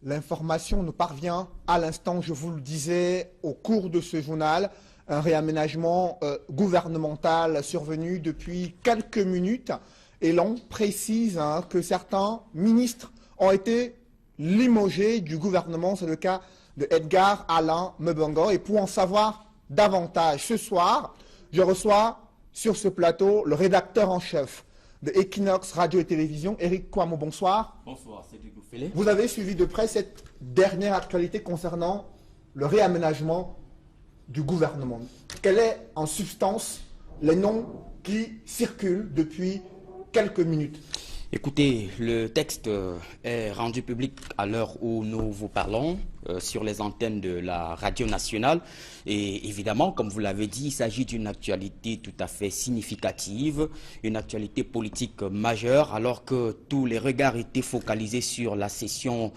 L'information nous parvient à l'instant, je vous le disais, au cours de ce journal, un réaménagement gouvernemental survenu depuis quelques minutes. Et l'on précise que certains ministres ont été limogés du gouvernement. C'est le cas de Edgar Alain Mbengo. Et pour en savoir davantage, ce soir, je reçois sur ce plateau le rédacteur en chef de Equinox Radio et Télévision, Eric Kouamouo. Bonsoir. Bonsoir, c'est Dugu Félé. Vous avez suivi de près cette dernière actualité concernant le réaménagement du gouvernement. Quels sont en substance les noms qui circulent depuis quelques minutes? Écoutez, le texte est rendu public à l'heure où nous vous parlons sur les antennes de la radio nationale. Et évidemment, comme vous l'avez dit, il s'agit d'une actualité tout à fait significative, une actualité politique majeure, alors que tous les regards étaient focalisés sur la session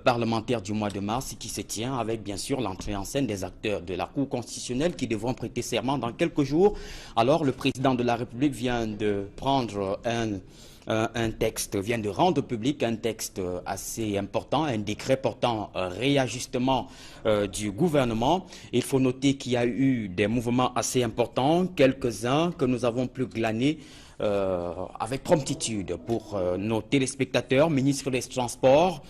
parlementaire du mois de mars qui se tient avec bien sûr l'entrée en scène des acteurs de la Cour constitutionnelle qui devront prêter serment dans quelques jours. Alors le président de la République vient de prendre un texte, vient de rendre public un texte assez important, un décret portant réajustement du gouvernement. Il faut noter qu'il y a eu des mouvements assez importants, quelques-uns que nous avons pu glaner avec promptitude pour nos téléspectateurs. Ministre des Transports,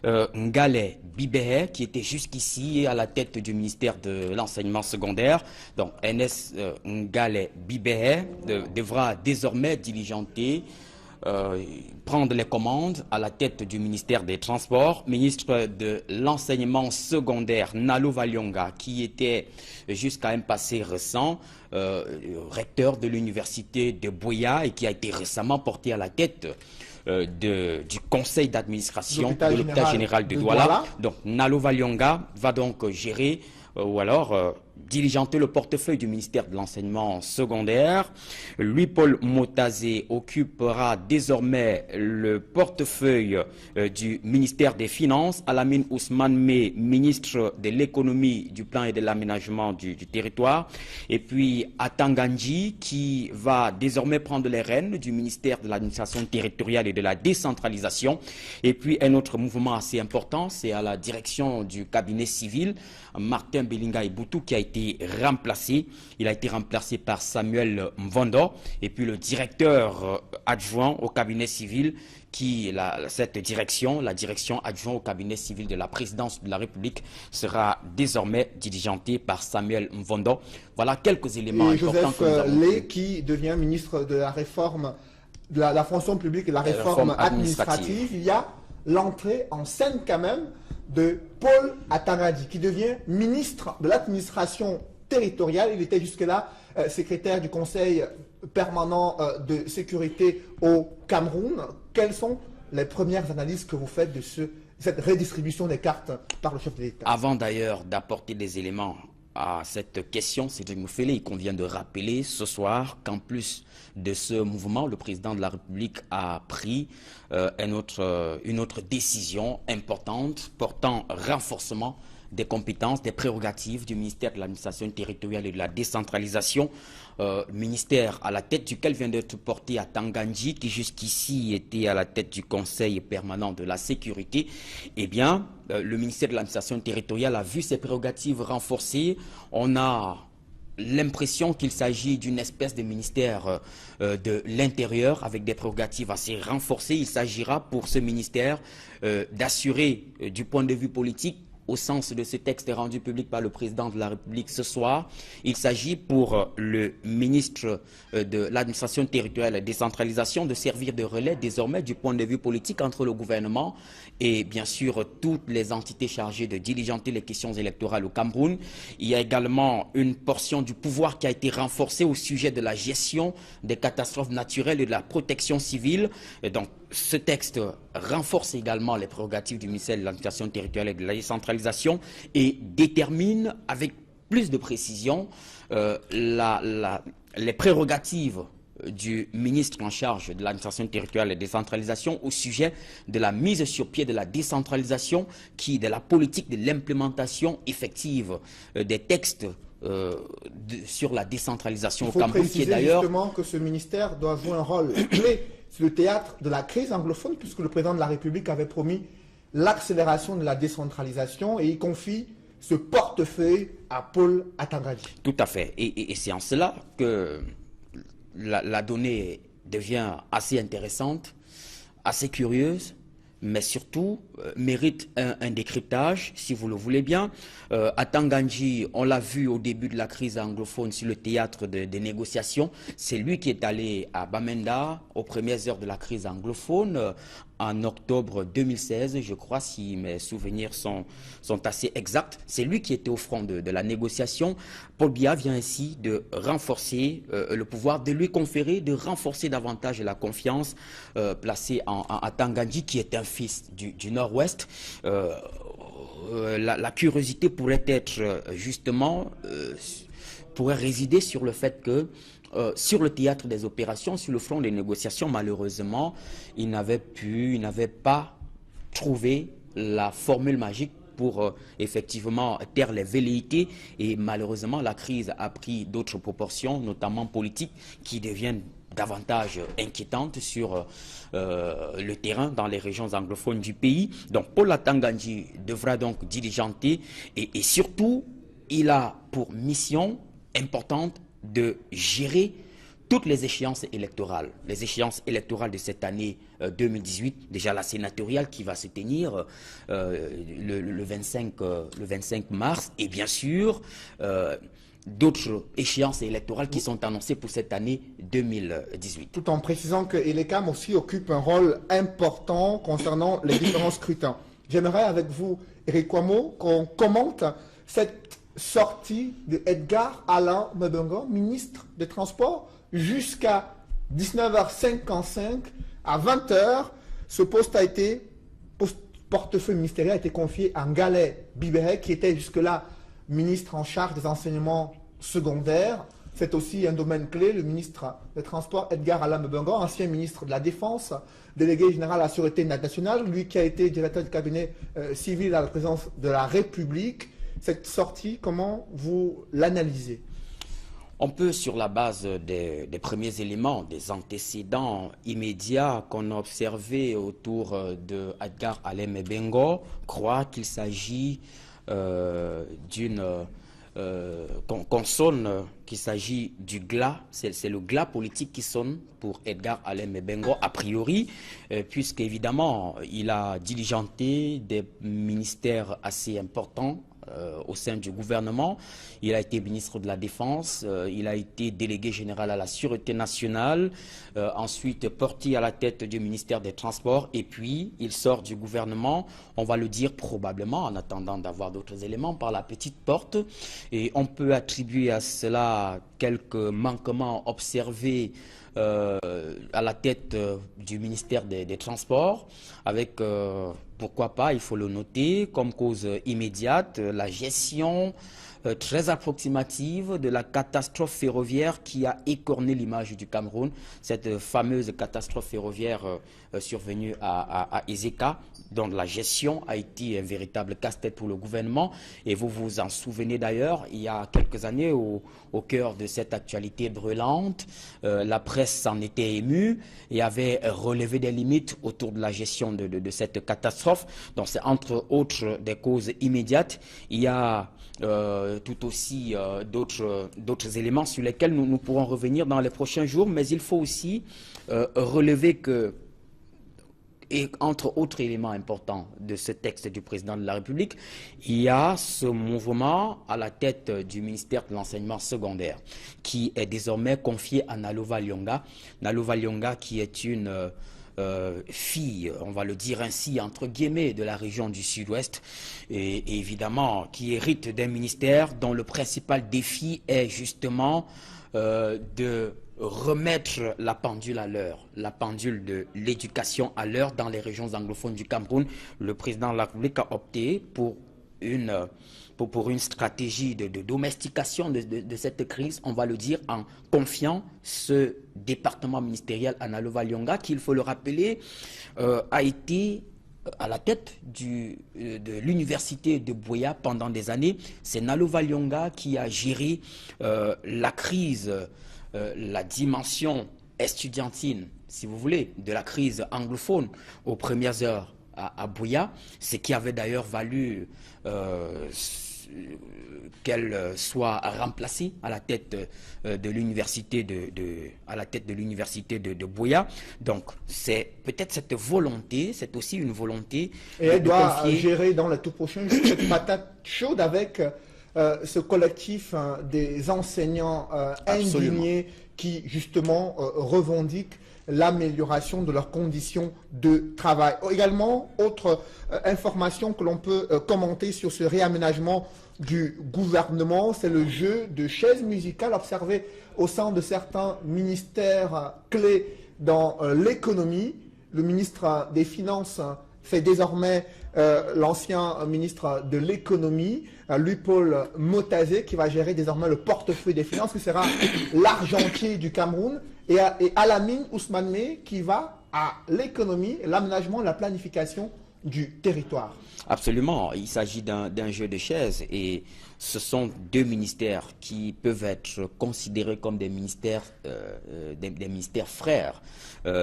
Ngale Bibehe, qui était jusqu'ici à la tête du ministère de l'enseignement secondaire. Donc NS Ngale Bibehe devra désormais diligenter, prendre les commandes à la tête du ministère des Transports. Ministre de l'enseignement secondaire, Nalo Valyonga, qui était jusqu'à un passé récent recteur de l'université de Buea et qui a été récemment porté à la tête du conseil d'administration de l'hôpital général de Douala. Donc Nalo Valyonga va donc gérer ou alors diligenter le portefeuille du ministère de l'enseignement secondaire. Louis-Paul Motazé occupera désormais le portefeuille du ministère des Finances. Alamine Ousmane Mé, ministre de l'économie, du plan et de l'aménagement du territoire. Et puis Atanganji, qui va désormais prendre les rênes du ministère de l'administration territoriale et de la décentralisation. Et puis un autre mouvement assez important, c'est à la direction du cabinet civil, Martin Belinga Iboutou, qui a été remplacé. Il a été remplacé par Samuel Mvondo. Et puis le directeur adjoint au cabinet civil, cette direction, la direction adjointe au cabinet civil de la présidence de la République, sera désormais diligentée par Samuel Mvondo. Voilà quelques éléments importants. Joseph Lé, qui devient ministre de la réforme, de la fonction publique et de la réforme administrative. Il y a l'entrée en scène quand même de Paul Atanganji, qui devient ministre de l'administration territoriale. Il était jusque-là secrétaire du Conseil permanent de sécurité au Cameroun. Quelles sont les premières analyses que vous faites de cette redistribution des cartes par le chef de l'État? Avant d'ailleurs d'apporter des éléments à cette question, Cédric Moufélé, il convient de rappeler ce soir qu'en plus de ce mouvement, le président de la République a pris une autre décision importante portant renforcement des compétences, des prérogatives du ministère de l'administration territoriale et de la décentralisation, ministère à la tête duquel vient d'être porté Atanganji, qui jusqu'ici était à la tête du Conseil permanent de la sécurité. Eh bien, le ministère de l'administration territoriale a vu ses prérogatives renforcées. On a l'impression qu'il s'agit d'une espèce de ministère de l'Intérieur avec des prérogatives assez renforcées. Il s'agira pour ce ministère d'assurer du point de vue politique, au sens de ce texte rendu public par le président de la République ce soir. Il s'agit pour le ministre de l'administration territoriale et de la décentralisation de servir de relais désormais du point de vue politique entre le gouvernement et bien sûr toutes les entités chargées de diligenter les questions électorales au Cameroun. Il y a également une portion du pouvoir qui a été renforcée au sujet de la gestion des catastrophes naturelles et de la protection civile. Et donc, ce texte renforce également les prérogatives du ministère de l'administration territoriale et de la décentralisation et détermine avec plus de précision les prérogatives du ministre en charge de l'administration territoriale et de la décentralisation au sujet de la mise sur pied de la décentralisation, de la politique de l'implémentation effective des textes sur la décentralisation au Cameroun, qui est d'ailleurs... Il faut préciser justement que ce ministère doit jouer un rôle clé sur le théâtre de la crise anglophone, puisque le président de la République avait promis l'accélération de la décentralisation et il confie ce portefeuille à Paul Atangadi. Tout à fait. Et c'est en cela que la donnée devient assez intéressante, assez curieuse, mais surtout mérite un décryptage, si vous le voulez bien. Atangadi, on l'a vu au début de la crise anglophone sur le théâtre des négociations. C'est lui qui est allé à Bamenda aux premières heures de la crise anglophone, en octobre 2016, je crois, si mes souvenirs sont assez exacts. C'est lui qui était au front de la négociation. Paul Biya vient ainsi de renforcer le pouvoir, de lui conférer, de renforcer davantage la confiance placée en Atangadi, qui est un fils du Nord-Ouest. La curiosité pourrait être justement, pourrait résider sur le fait que sur le théâtre des opérations, sur le front des négociations, malheureusement, il n'avait pas trouvé la formule magique pour effectivement taire les velléités, et malheureusement la crise a pris d'autres proportions, notamment politiques, qui deviennent davantage inquiétantes sur le terrain dans les régions anglophones du pays. Donc Paul Atangadi devra donc diligenter et surtout il a pour mission importante de gérer toutes les échéances électorales. Les échéances électorales de cette année 2018, déjà la sénatoriale qui va se tenir le 25 mars, et bien sûr d'autres échéances électorales qui sont annoncées pour cette année 2018. Tout en précisant que ELECAM aussi occupe un rôle important concernant les différents scrutins. J'aimerais avec vous, Eric Kouamo, qu'on commente cette sortie de Edgar Alain Mbengo, ministre des Transports, jusqu'à 19h55, à 20h. Ce portefeuille ministériel a été confié à Ngalet Bibere, qui était jusque-là ministre en charge des enseignements secondaires. C'est aussi un domaine clé, le ministre des Transports, Edgar Alain Mbengo, ancien ministre de la Défense, délégué général à la Sûreté nationale, lui qui a été directeur du cabinet civil à la présidence de la République. Cette sortie, comment vous l'analysez? On peut, sur la base des premiers éléments, des antécédents immédiats qu'on a observés autour de Edgar Alain Mbengo, croire qu'il s'agit d'une qu'on sonne qu'il s'agit du glas, c'est le glas politique qui sonne pour Edgar Alain Mbengo a priori, puisque évidemment il a diligenté des ministères assez importants au sein du gouvernement. Il a été ministre de la Défense, il a été délégué général à la Sûreté nationale, ensuite porté à la tête du ministère des Transports, et puis il sort du gouvernement, on va le dire probablement, en attendant d'avoir d'autres éléments, par la petite porte, et on peut attribuer à cela quelques manquements observés à la tête du ministère des Transports, avec, pourquoi pas, il faut le noter, comme cause immédiate, la gestion très approximative de la catastrophe ferroviaire qui a écorné l'image du Cameroun, cette fameuse catastrophe ferroviaire survenue à Ezeka, dont la gestion a été un véritable casse-tête pour le gouvernement. Et vous vous en souvenez d'ailleurs, il y a quelques années, au cœur de cette actualité brûlante, la presse s'en était émue et avait relevé des limites autour de la gestion de cette catastrophe. Donc c'est entre autres des causes immédiates. Il y a tout aussi d'autres éléments sur lesquels nous pourrons revenir dans les prochains jours, mais il faut aussi relever que, et entre autres éléments importants de ce texte du président de la République, il y a ce mouvement à la tête du ministère de l'enseignement secondaire qui est désormais confié à Nalova Lyonga. Nalova Lyonga qui est une fille, on va le dire ainsi, entre guillemets, de la région du Sud-Ouest, et évidemment qui hérite d'un ministère dont le principal défi est justement de remettre la pendule à l'heure, la pendule de l'éducation à l'heure dans les régions anglophones du Cameroun. Le président de la République a opté pour une stratégie de domestication de cette crise, on va le dire, en confiant ce département ministériel à Nalova Lyonga, qui, il faut le rappeler, a été à la tête de l'université de Buea pendant des années. C'est Nalova Lyonga qui a géré la crise, la dimension estudiantine, si vous voulez, de la crise anglophone aux premières heures à Buea, ce qui avait d'ailleurs valu qu'elle soit remplacée à la tête de l'université de Buea. Donc c'est peut-être cette volonté, c'est aussi une volonté. Et elle doit gérer dans le tout prochain cette patate chaude avec ce collectif des enseignants indignés qui justement revendiquent l'amélioration de leurs conditions de travail. Également, autre information que l'on peut commenter sur ce réaménagement du gouvernement, c'est le jeu de chaises musicales observé au sein de certains ministères clés dans l'économie. Le ministre des Finances fait désormais l'ancien ministre de l'économie, Louis-Paul Motazé, qui va gérer désormais le portefeuille des finances, qui sera l'argentier du Cameroun, et Alamine Ousmane Meh, qui va à l'économie, l'aménagement, la planification du territoire. Absolument, il s'agit d'un jeu de chaises et ce sont deux ministères qui peuvent être considérés comme des ministères frères,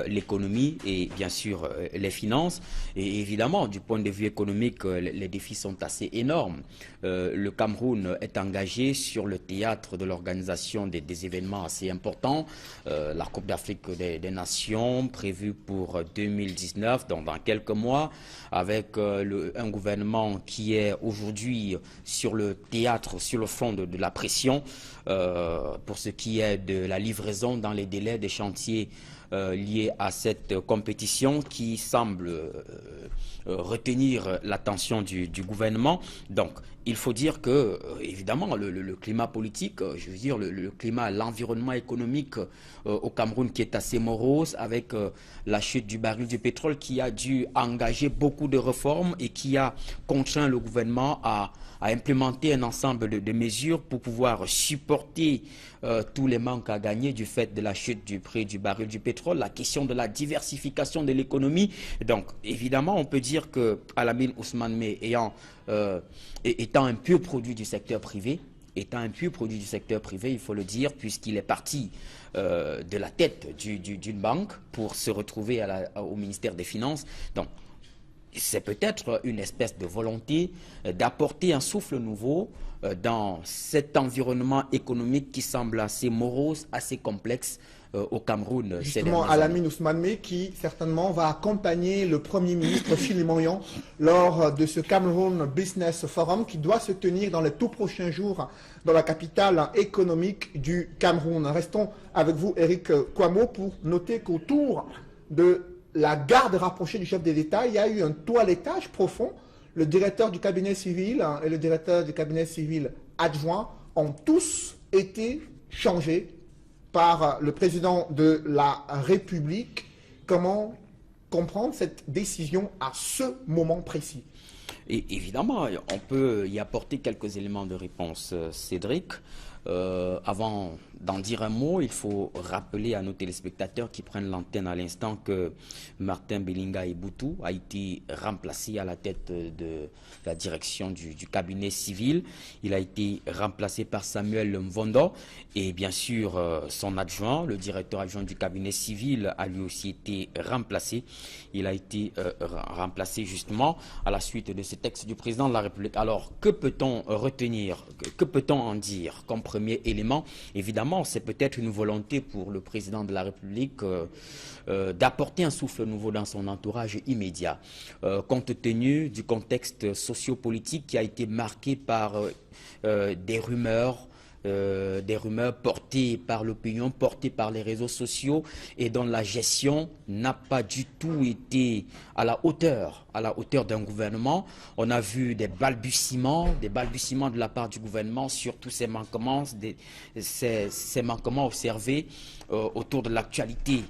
l'économie et bien sûr les finances. Et évidemment, du point de vue économique, les défis sont assez énormes. Le Cameroun est engagé sur le théâtre de l'organisation des événements assez importants. La Coupe d'Afrique des Nations prévue pour 2019, dans quelques mois, avec un gouvernement qui est aujourd'hui sur le théâtre, sur le front de la pression pour ce qui est de la livraison dans les délais des chantiers liés à cette compétition qui semble retenir l'attention du gouvernement. Donc, il faut dire que, évidemment, le climat politique, je veux dire, le climat, l'environnement économique au Cameroun qui est assez morose avec la chute du baril du pétrole qui a dû engager beaucoup de réformes et qui a contraint le gouvernement à implémenter un ensemble de mesures pour pouvoir supporter tous les manques à gagner du fait de la chute du prix du baril du pétrole, la question de la diversification de l'économie. Donc, évidemment, on peut dire que Alamine Ousmane Meh étant un pur produit du secteur privé, il faut le dire, puisqu'il est parti de la tête d'une banque pour se retrouver au ministère des Finances. Donc, c'est peut-être une espèce de volonté d'apporter un souffle nouveau dans cet environnement économique qui semble assez morose, assez complexe au Cameroun. Justement, Alamine Ousmane Meh qui certainement va accompagner le Premier ministre Philippe lors de ce Cameroun Business Forum qui doit se tenir dans les tout prochains jours dans la capitale économique du Cameroun. Restons avec vous, Eric Kouamo, pour noter qu'autour de la garde rapprochée du chef de l'État, il y a eu un toilettage profond. Le directeur du cabinet civil et le directeur du cabinet civil adjoint ont tous été changés par le président de la République. Comment comprendre cette décision à ce moment précis? Et évidemment, on peut y apporter quelques éléments de réponse, Cédric. Avant d'en dire un mot, il faut rappeler à nos téléspectateurs qui prennent l'antenne à l'instant que Martin Belinga Eboutou a été remplacé à la tête de la direction du cabinet civil. Il a été remplacé par Samuel Mvondo et bien sûr son adjoint, le directeur adjoint du cabinet civil, a lui aussi été remplacé. Il a été remplacé justement à la suite de ce texte du président de la République. Alors, que peut-on retenir? Que peut-on en dire comme premier élément? Évidemment, c'est peut-être une volonté pour le président de la République d'apporter un souffle nouveau dans son entourage immédiat, compte tenu du contexte sociopolitique qui a été marqué par des rumeurs portées par l'opinion, portées par les réseaux sociaux et dont la gestion n'a pas du tout été à la hauteur d'un gouvernement. On a vu des balbutiements de la part du gouvernement sur tous ces manquements, ces manquements observés autour de l'actualité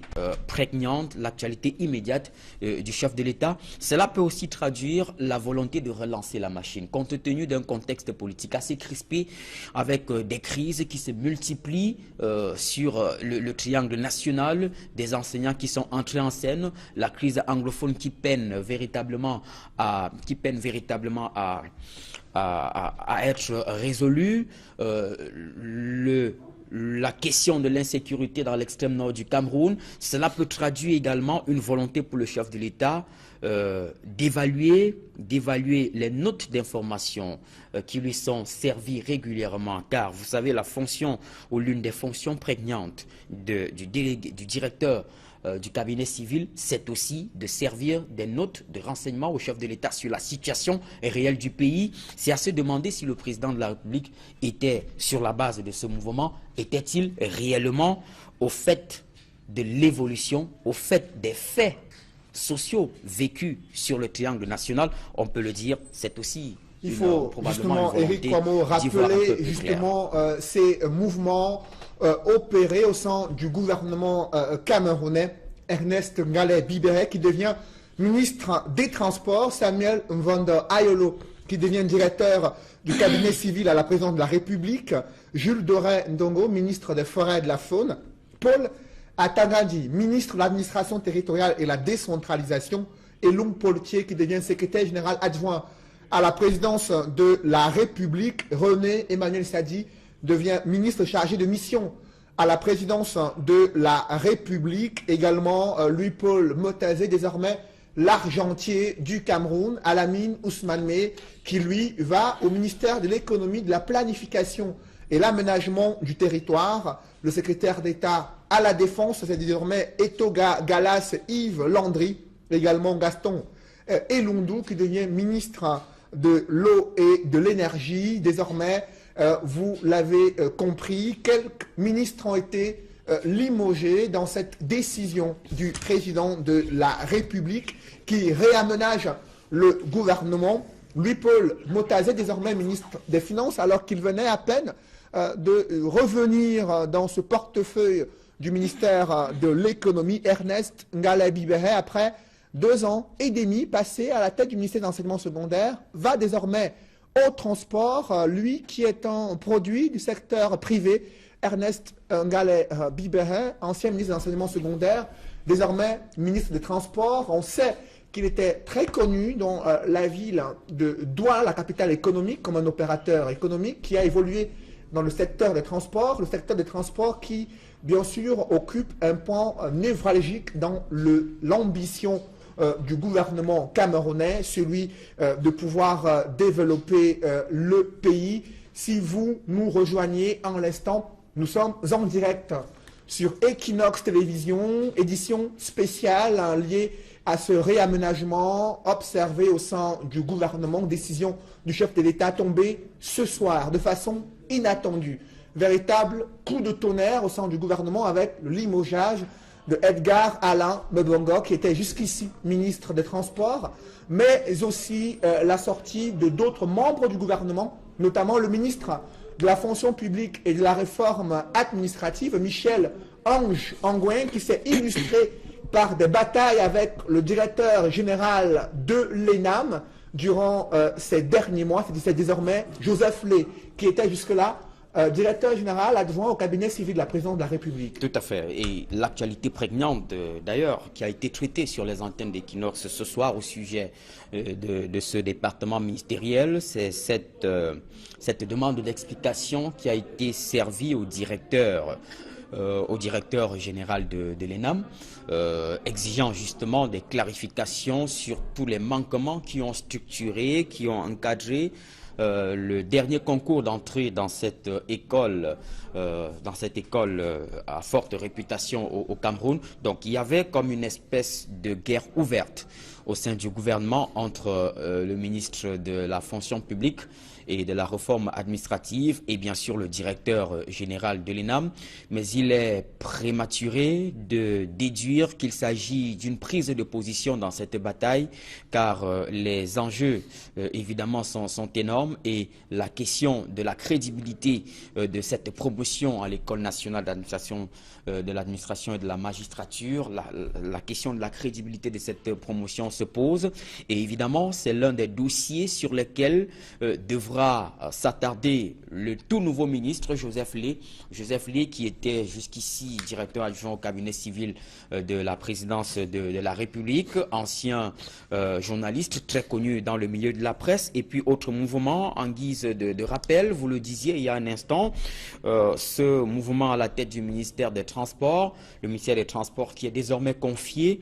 prégnante, l'actualité immédiate du chef de l'État. Cela peut aussi traduire la volonté de relancer la machine, compte tenu d'un contexte politique assez crispé, avec des crises qui se multiplient sur le triangle national, des enseignants qui sont entrés en scène, la crise anglophone qui peine véritablement à être résolue, la question de l'insécurité dans l'extrême nord du Cameroun. Cela peut traduire également une volonté pour le chef de l'État d'évaluer les notes d'information qui lui sont servies régulièrement, car vous savez, la fonction ou l'une des fonctions prégnantes du directeur du cabinet civil, c'est aussi de servir des notes de renseignement au chef de l'État sur la situation réelle du pays. C'est à se demander si le président de la République était, sur la base de ce mouvement, était-il réellement au fait de l'évolution, au fait des faits sociaux vécus sur le triangle national. On peut le dire, c'est aussi il faut justement, Éric Kouamouo, rappeler justement ces mouvements opérés au sein du gouvernement camerounais. Ernest Ngale Bibere qui devient ministre des Transports, Samuel Mvondo Ayolo qui devient directeur du cabinet civil à la présidence de la République, Jules Doré Ndongo, ministre des Forêts et de la Faune, Paul Atanadi, ministre de l'Administration territoriale et la décentralisation, et Long Paultier qui devient secrétaire général adjoint à la présidence de la République. René Emmanuel Sadi devient ministre chargé de mission à la présidence de la République. Également, Louis-Paul Motazé, désormais l'argentier du Cameroun, Alamine Ousmane Mey, qui lui va au ministère de l'économie, de la planification et l'aménagement du territoire. Le secrétaire d'État à la Défense, c'est désormais Etoga Galas Yves Landry. Également Gaston Elundou qui devient ministre de l'eau et de l'énergie. Désormais, vous l'avez compris, quelques ministres ont été limogés dans cette décision du président de la République qui réaménage le gouvernement. Louis-Paul Motazé, désormais ministre des Finances, alors qu'il venait à peine de revenir dans ce portefeuille du ministère de l'économie. Ernest Ngale Bibere, après 2 ans et demi passés à la tête du ministère de l'enseignement secondaire, va désormais au transport, lui qui est un produit du secteur privé. Ernest Ngale Bibere, ancien ministre de l'enseignement secondaire, désormais ministre des Transports. On sait qu'il était très connu dans la ville de Douala, la capitale économique, comme un opérateur économique qui a évolué dans le secteur des transports qui, bien sûr, occupe un point névralgique dans l'ambition du gouvernement camerounais, celui de pouvoir développer le pays. Si vous nous rejoignez en l'instant, nous sommes en direct sur Equinox Télévision, édition spéciale liée à ce réaménagement observé au sein du gouvernement, décision du chef de l'État tombée ce soir de façon inattendue. Véritable coup de tonnerre au sein du gouvernement avec le limogeage de Edgar Alain Mbongo, qui était jusqu'ici ministre des Transports, mais aussi la sortie de d'autres membres du gouvernement, notamment le ministre de la fonction publique et de la réforme administrative, Michel Ange Angouin, qui s'est illustré par des batailles avec le directeur général de l'ENAM durant ces derniers mois. C'est désormais Joseph Lé, qui était jusque-là directeur général adjoint au cabinet civil de la présidence de la République. Tout à fait. Et l'actualité prégnante, d'ailleurs, qui a été traitée sur les antennes d'Equinox ce soir au sujet de ce département ministériel, c'est cette demande d'explication qui a été servie au directeur général de l'ENAM, exigeant justement des clarifications sur tous les manquements qui ont structuré, qui ont encadré le dernier concours d'entrée dans cette école à forte réputation au Cameroun. Donc il y avait comme une espèce de guerre ouverte au sein du gouvernement entre le ministre de la fonction publique et de la réforme administrative et bien sûr le directeur général de l'ENAM. Mais il est prématuré de déduire qu'il s'agit d'une prise de position dans cette bataille, car les enjeux évidemment sont énormes et la question de la crédibilité de cette promotion à l'École nationale d'administration de l'administration et de la magistrature, la question de la crédibilité de cette promotion se pose. Et évidemment, c'est l'un des dossiers sur lesquels devra s'attarder le tout nouveau ministre Joseph Lé. Joseph Lé qui était jusqu'ici directeur adjoint au cabinet civil de la présidence de la République, ancien journaliste très connu dans le milieu de la presse. Et puis autre mouvement en guise de rappel, vous le disiez il y a un instant, ce mouvement à la tête du ministère des Transports, le ministère des Transports qui est désormais confié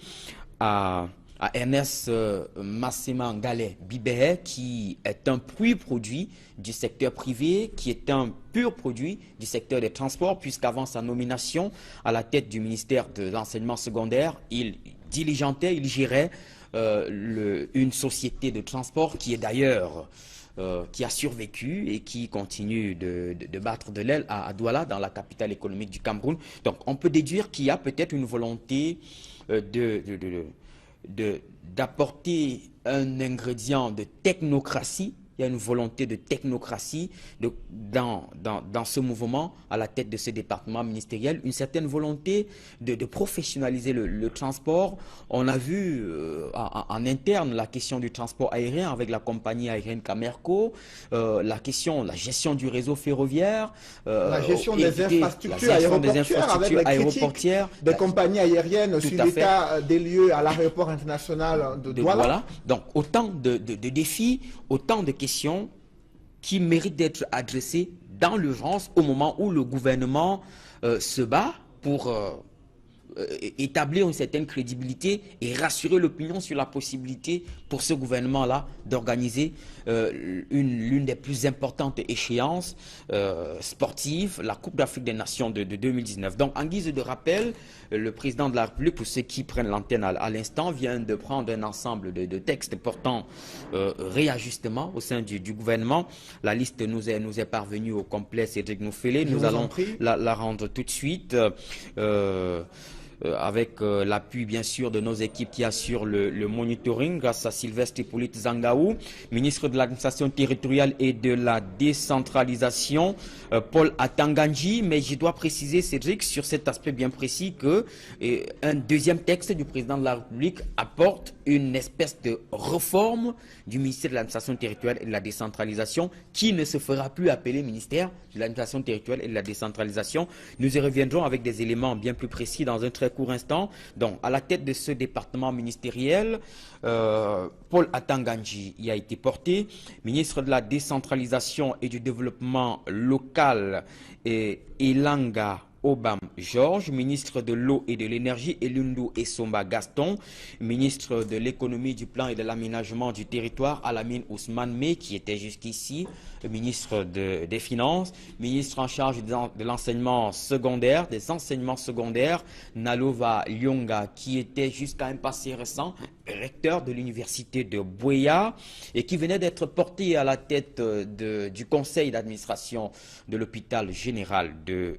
à à Ernest Massema Ngale Bibé, qui est un pur produit du secteur privé, qui est un pur produit du secteur des transports, puisqu'avant sa nomination à la tête du ministère de l'enseignement secondaire, il diligentait, il gérait une société de transport qui est d'ailleurs qui a survécu et qui continue de battre de l'aile à Douala, dans la capitale économique du Cameroun. Donc on peut déduire qu'il y a peut-être une volonté d'apporter un ingrédient de technocratie. Il y a une volonté de technocratie dans ce mouvement, à la tête de ce département ministériel, une certaine volonté de professionnaliser le transport. On a vu en interne la question du transport aérien avec la compagnie aérienne Camerco, la gestion du réseau ferroviaire, la gestion des infrastructures aéroportières, des compagnies aériennes sur l'état des lieux à l'aéroport international de Douala. Voilà. Donc autant de défis, autant de questions qui méritent d'être adressées dans l'urgence au moment où le gouvernement se bat pour établir une certaine crédibilité et rassurer l'opinion sur la possibilité pour ce gouvernement-là d'organiser l'une des plus importantes échéances sportives, la Coupe d'Afrique des Nations de 2019. Donc, en guise de rappel, le président de la République, pour ceux qui prennent l'antenne à l'instant, vient de prendre un ensemble de textes portant réajustement au sein du gouvernement. La liste nous est parvenue au complet, Cédric Noufélé. Nous allons la rendre tout de suite. Avec l'appui bien sûr de nos équipes qui assurent le monitoring, grâce à Sylvestre Hippolyte Zangaou, ministre de l'administration territoriale et de la décentralisation, Paul Atanganji. Mais je dois préciser, Cédric, sur cet aspect bien précis, que un deuxième texte du président de la République apporte une espèce de réforme du ministère de l'administration territoriale et de la décentralisation, qui ne se fera plus appeler ministère de l'administration territoriale et de la décentralisation. Nous y reviendrons avec des éléments bien plus précis dans un très court instant. Donc, à la tête de ce département ministériel, Paul Atanganji y a été porté, ministre de la décentralisation et du développement local, et Elanga Obam Georges, ministre de l'eau et de l'énergie, Elundu Essomba Gaston, ministre de l'économie, du plan et de l'aménagement du territoire, Alamine Ousmane Mey, qui était jusqu'ici ministre des Finances, ministre en charge de l'enseignement secondaire, des enseignements secondaires, Nalova Lyonga, qui était jusqu'à un passé récent recteur de l'université de Buea et qui venait d'être porté à la tête du conseil d'administration de l'hôpital général de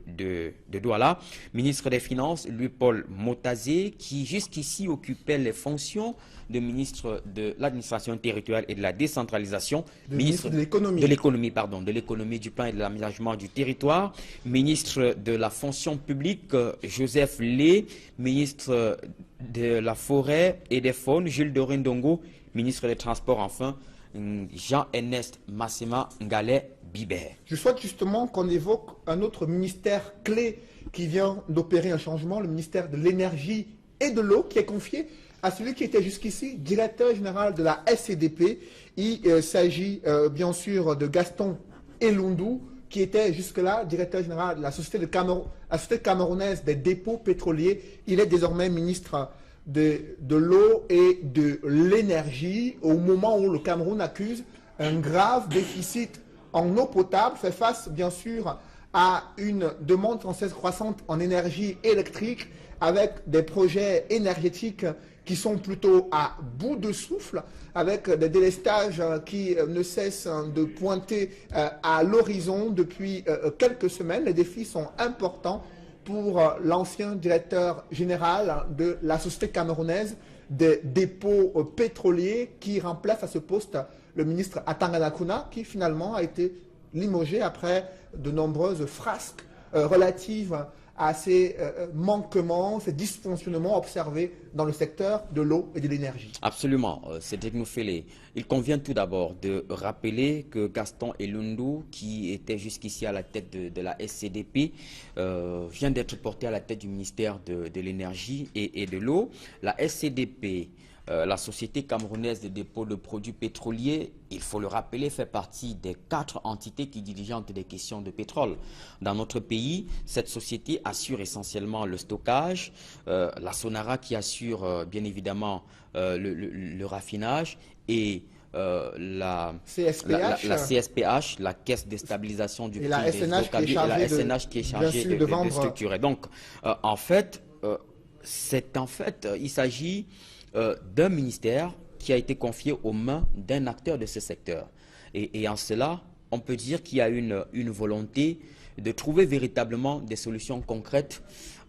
Douala, ministre des Finances, Louis-Paul Motazé, qui jusqu'ici occupait les fonctions de ministre de l'administration territoriale et de la décentralisation, ministre de l'économie, du plan et de l'aménagement du territoire, ministre de la fonction publique, Joseph Lé, ministre de la forêt et des faunes, Jules Dorindongo, ministre des Transports, enfin, Jean-Ernest Massema Ngale Bibé. Je souhaite justement qu'on évoque un autre ministère clé qui vient d'opérer un changement, le ministère de l'énergie et de l'eau, qui est confié à celui qui était jusqu'ici directeur général de la SCDP. Il s'agit bien sûr de Gaston Elundu, qui était jusque-là directeur général de la société camerounaise des dépôts pétroliers. Il est désormais ministre de l'eau et de l'énergie, au moment où le Cameroun accuse un grave déficit en eau potable, fait face bien sûr à une demande française croissante en énergie électrique, avec des projets énergétiques qui sont plutôt à bout de souffle, avec des délestages qui ne cessent de pointer à l'horizon depuis quelques semaines. Les défis sont importants pour l'ancien directeur général de la société camerounaise des dépôts pétroliers, qui remplace à ce poste le ministre Atangana Kuna, qui finalement a été limogé après de nombreuses frasques relatives à ces manquements, ces dysfonctionnements observés dans le secteur de l'eau et de l'énergie. Absolument, Cédric Noufélé. Il convient tout d'abord de rappeler que Gaston Elundu, qui était jusqu'ici à la tête de la SCDP, vient d'être porté à la tête du ministère de l'énergie et de l'eau. La SCDP La société camerounaise de dépôt de produits pétroliers, il faut le rappeler, fait partie des 4 entités qui diligentent des questions de pétrole. Dans notre pays, cette société assure essentiellement le stockage, la Sonara qui assure bien évidemment le raffinage et la CSPH, la Caisse de stabilisation du prix des hydrocarbures, et la SNH qui est chargée de structurer. Donc, en fait, il s'agit d'un ministère qui a été confié aux mains d'un acteur de ce secteur. Et en cela, on peut dire qu'il y a une volonté de trouver véritablement des solutions concrètes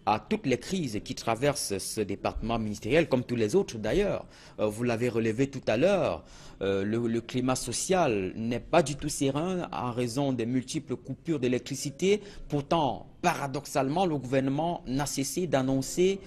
à toutes les crises qui traversent ce département ministériel, comme tous les autres d'ailleurs. Vous l'avez relevé tout à l'heure, le climat social n'est pas du tout serein en raison des multiples coupures d'électricité. Pourtant, paradoxalement, le gouvernement n'a cessé d'annoncer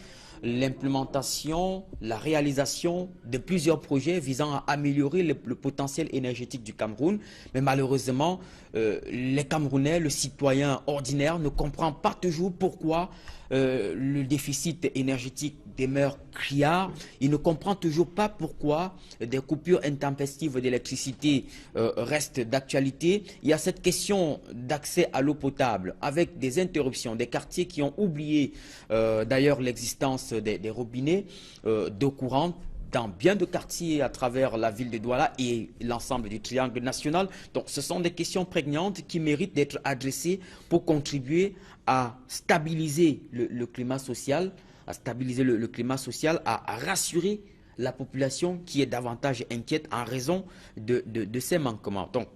l'implémentation, la réalisation de plusieurs projets visant à améliorer le potentiel énergétique du Cameroun. Mais malheureusement, les Camerounais, le citoyen ordinaire, ne comprend pas toujours pourquoi le déficit énergétique demeure criard. Il ne comprend toujours pas pourquoi des coupures intempestives d'électricité restent d'actualité. Il y a cette question d'accès à l'eau potable avec des interruptions, des quartiers qui ont oublié d'ailleurs l'existence des robinets d'eau courante dans bien de quartiers à travers la ville de Douala et l'ensemble du triangle national. Donc ce sont des questions prégnantes qui méritent d'être adressées pour contribuer à stabiliser le climat social, à rassurer la population qui est davantage inquiète en raison de ces manquements. Donc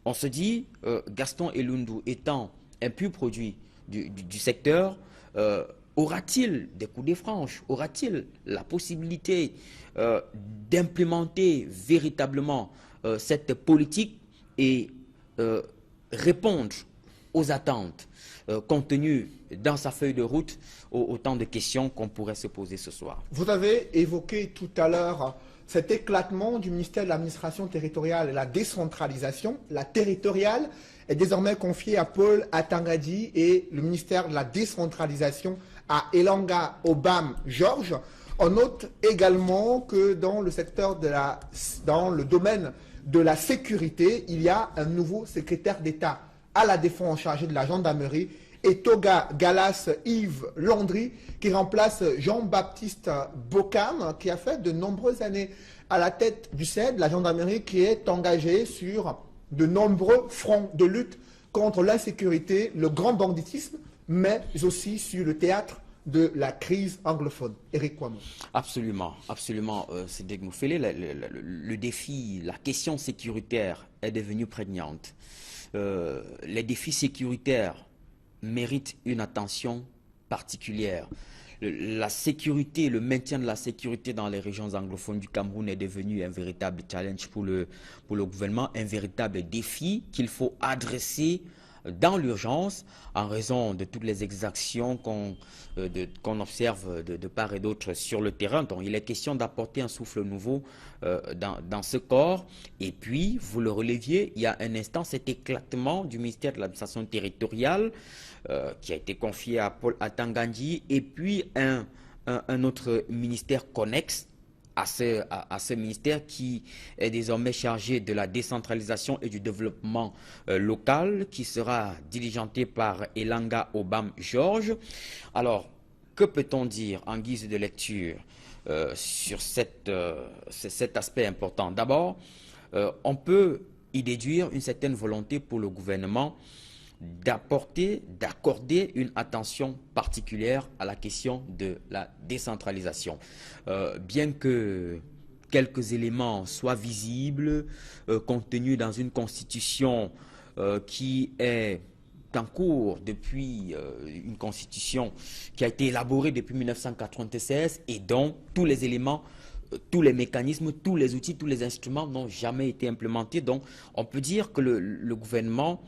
on se dit, Gaston Elundou étant un pur produit du secteur, aura-t-il des coups de franche? Aura-t-il la possibilité d'implémenter véritablement cette politique et répondre aux attentes contenues dans sa feuille de route, autant de questions qu'on pourrait se poser ce soir? Vous avez évoqué tout à l'heure cet éclatement du ministère de l'administration territoriale et la décentralisation. La territoriale est désormais confiée à Paul Atangadi et le ministère de la décentralisation à Elanga Obam Georges. On note également que dans le domaine de la sécurité, il y a un nouveau secrétaire d'État à la défense chargé de la gendarmerie, et Toga Galas Yves Landry, qui remplace Jean-Baptiste Bocam, qui a fait de nombreuses années à la tête du CED, la gendarmerie qui est engagée sur de nombreux fronts de lutte contre l'insécurité, le grand banditisme, mais aussi sur le théâtre de la crise anglophone. Éric Kouamouo. Absolument, absolument, Cédric Moufélé. Le défi, la question sécuritaire est devenue prégnante. Les défis sécuritaires méritent une attention particulière. La sécurité, le maintien de la sécurité dans les régions anglophones du Cameroun est devenu un véritable challenge pour le gouvernement, un véritable défi qu'il faut adresser dans l'urgence en raison de toutes les exactions qu'on observe de part et d'autre sur le terrain. Donc il est question d'apporter un souffle nouveau dans ce corps. Et puis, vous le releviez, il y a un instant, cet éclatement du ministère de l'administration territoriale qui a été confié à Paul Atangadi, et puis un autre ministère connexe à ce ministère qui est désormais chargé de la décentralisation et du développement local, qui sera diligenté par Elanga Obam Georges. Alors, que peut-on dire en guise de lecture sur cet aspect important? D'abord, on peut y déduire une certaine volonté pour le gouvernement d'accorder une attention particulière à la question de la décentralisation. Bien que quelques éléments soient visibles, contenus dans une constitution qui est en cours depuis une constitution qui a été élaborée depuis 1996 et dont tous les éléments, tous les mécanismes, tous les outils, tous les instruments n'ont jamais été implémentés. Donc, on peut dire que le gouvernement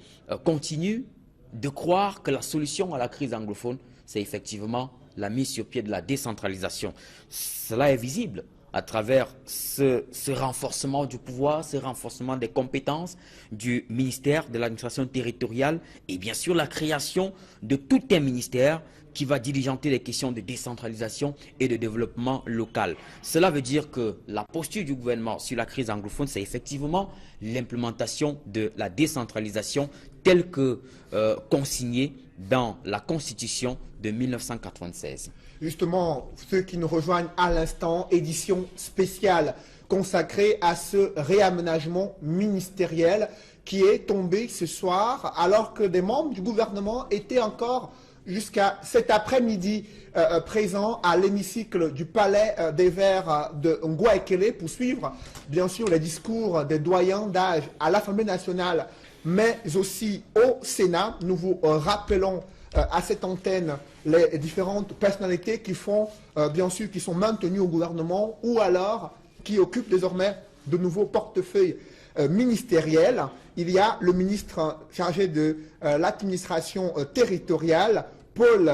continue de croire que la solution à la crise anglophone, c'est effectivement la mise sur pied de la décentralisation. Cela est visible à travers ce renforcement du pouvoir, ce renforcement des compétences du ministère de l'administration territoriale et bien sûr la création de tout un ministère qui va diligenter les questions de décentralisation et de développement local. Cela veut dire que la posture du gouvernement sur la crise anglophone, c'est effectivement l'implémentation de la décentralisation telle que consignée dans la Constitution de 1996. Justement, ceux qui nous rejoignent à l'instant, édition spéciale consacrée à ce réaménagement ministériel qui est tombé ce soir alors que des membres du gouvernement étaient encore jusqu'à cet après-midi présents à l'hémicycle du Palais des Verts de Ngouaekele pour suivre bien sûr les discours des doyens d'âge à l'Assemblée nationale mais aussi au Sénat. Nous vous rappelons à cette antenne les différentes personnalités qui font, bien sûr, qui sont maintenues au gouvernement ou alors qui occupent désormais de nouveaux portefeuilles ministériels. Il y a le ministre chargé de l'administration territoriale, Paul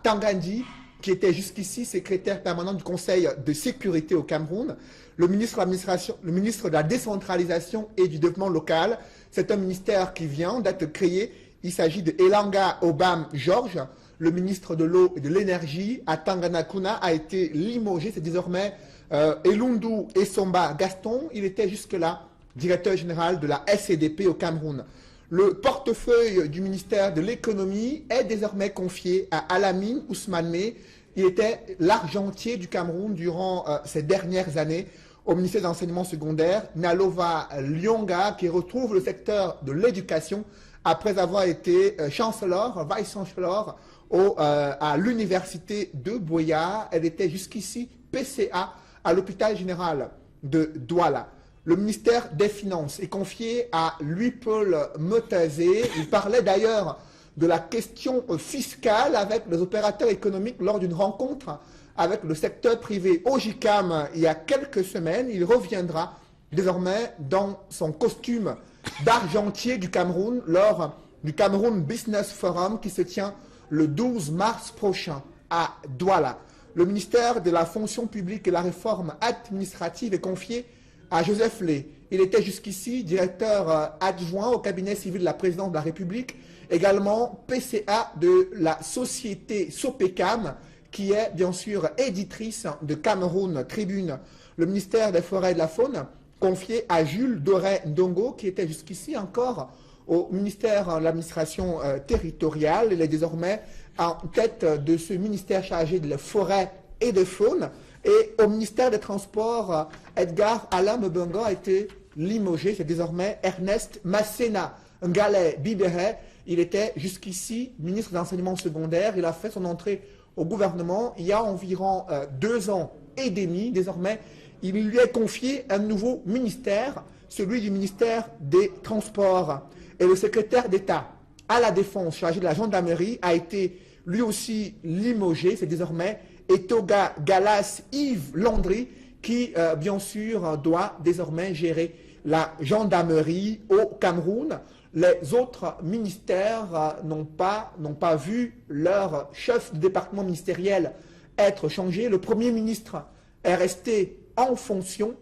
Tangandi, qui était jusqu'ici secrétaire permanent du Conseil de sécurité au Cameroun. Le ministre de la décentralisation et du développement local, c'est un ministère qui vient d'être créé. Il s'agit de Elanga Obam Georges. Le ministre de l'eau et de l'énergie, Atangana Kuna, a été limogé. C'est désormais Elundu Essomba Gaston. Il était jusque-là directeur général de la SCDP au Cameroun. Le portefeuille du ministère de l'économie est désormais confié à Alamine Ousmane. Il était l'argentier du Cameroun durant ces dernières années au ministère de l'enseignement secondaire. Nalova Lyonga, qui retrouve le secteur de l'éducation après avoir été chancellor, vice-chancellor à l'université de Boya. Elle était jusqu'ici PCA à l'hôpital général de Douala. Le ministère des Finances est confié à Louis-Paul Motazé. Il parlait d'ailleurs de la question fiscale avec les opérateurs économiques lors d'une rencontre avec le secteur privé au JICAM il y a quelques semaines. Il reviendra désormais dans son costume d'argentier du Cameroun lors du Cameroun Business Forum qui se tient le 12 mars prochain à Douala. Le ministère de la fonction publique et la réforme administrative est confié à Joseph Lé. Il était jusqu'ici directeur adjoint au cabinet civil de la présidence de la République, également PCA de la société Sopecam, qui est bien sûr éditrice de Cameroun Tribune. Le ministère des Forêts et de la Faune, confié à Jules Doré Ndongo, qui était jusqu'ici encore au ministère de l'administration territoriale. Il est désormais en tête de ce ministère chargé de la forêt et de faune. Et au ministère des Transports, Edgar Alain Mbenga a été limogé. C'est désormais Ernest Massena Ngale Bibere. Il était jusqu'ici ministre de l'enseignement secondaire. Il a fait son entrée au gouvernement il y a environ 2 ans et demi. Désormais, il lui est confié un nouveau ministère, celui du ministère des Transports. Et le secrétaire d'État à la Défense, chargé de la gendarmerie, a été lui aussi limogé. C'est désormais Etoga Galas Yves Landry qui, bien sûr, doit désormais gérer la gendarmerie au Cameroun. Les autres ministères n'ont pas vu leur chef de département ministériel être changé. Le Premier ministre est resté en fonction,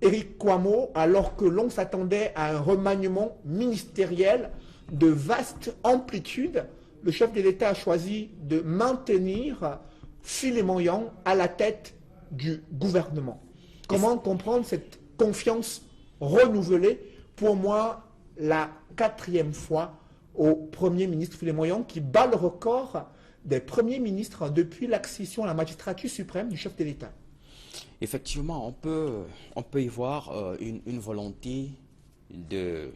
Éric Kouamo, alors que l'on s'attendait à un remaniement ministériel de vaste amplitude. Le chef de l'État a choisi de maintenir Philémon Yang à la tête du gouvernement. Comment comprendre cette confiance renouvelée? Pour moi, la 4e fois au Premier ministre Philémon Yang qui bat le record des premiers ministres depuis l'accession à la magistrature suprême du chef de l'État. Effectivement, on peut y voir une volonté de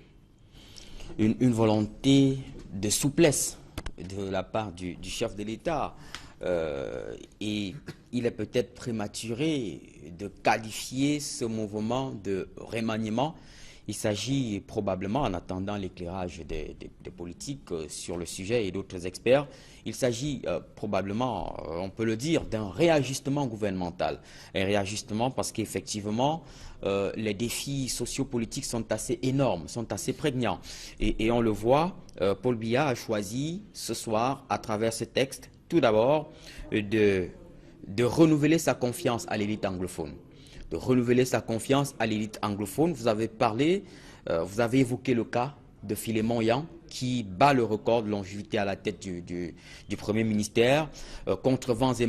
souplesse de la part du chef de l'État. Et il est peut-être prématuré de qualifier ce mouvement de remaniement. Il s'agit probablement, en attendant l'éclairage des politiques sur le sujet et d'autres experts, il s'agit probablement, on peut le dire, d'un réajustement gouvernemental. Un réajustement parce qu'effectivement, les défis sociopolitiques sont assez énormes, sont assez prégnants. Et on le voit, Paul Biya a choisi ce soir, à travers ce texte, tout d'abord, de renouveler sa confiance à l'élite anglophone. De renouveler sa confiance à l'élite anglophone. Vous avez parlé, vous avez évoqué le cas de Philémon Yang, qui bat le record de longévité à la tête du Premier ministère, contre vents et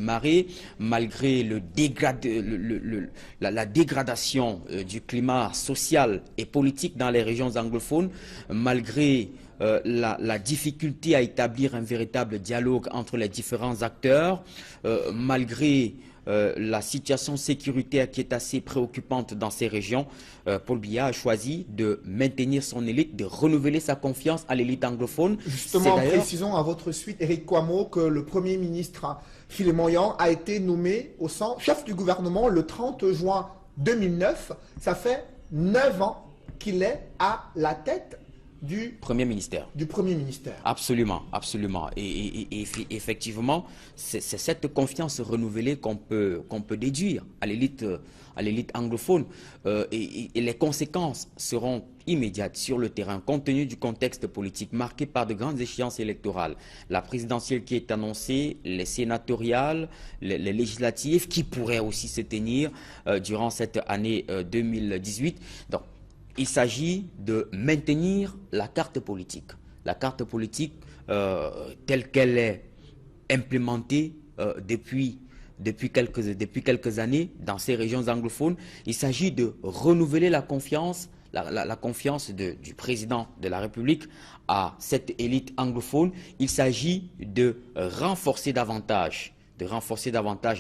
marées, malgré la dégradation du climat social et politique dans les régions anglophones, malgré la difficulté à établir un véritable dialogue entre les différents acteurs, malgré la situation sécuritaire qui est assez préoccupante dans ces régions, Paul Biya a choisi de maintenir son élite, de renouveler sa confiance à l'élite anglophone. Justement, précisons à votre suite, Éric Kouamouo, que le Premier ministre Philémon Yang a été nommé chef du gouvernement le 30 juin 2009. Ça fait 9 ans qu'il est à la tête du Premier ministère. Absolument, absolument. Et effectivement, c'est cette confiance renouvelée qu'on peut déduire à l'élite anglophone. Et les conséquences seront immédiates sur le terrain, compte tenu du contexte politique marqué par de grandes échéances électorales. La présidentielle qui est annoncée, les sénatoriales, les législatives qui pourraient aussi se tenir durant cette année 2018. Donc, il s'agit de maintenir la carte politique. La carte politique telle qu'elle est implémentée depuis quelques années dans ces régions anglophones. Il s'agit de renouveler la confiance, la confiance du président de la République à cette élite anglophone. Il s'agit de renforcer davantage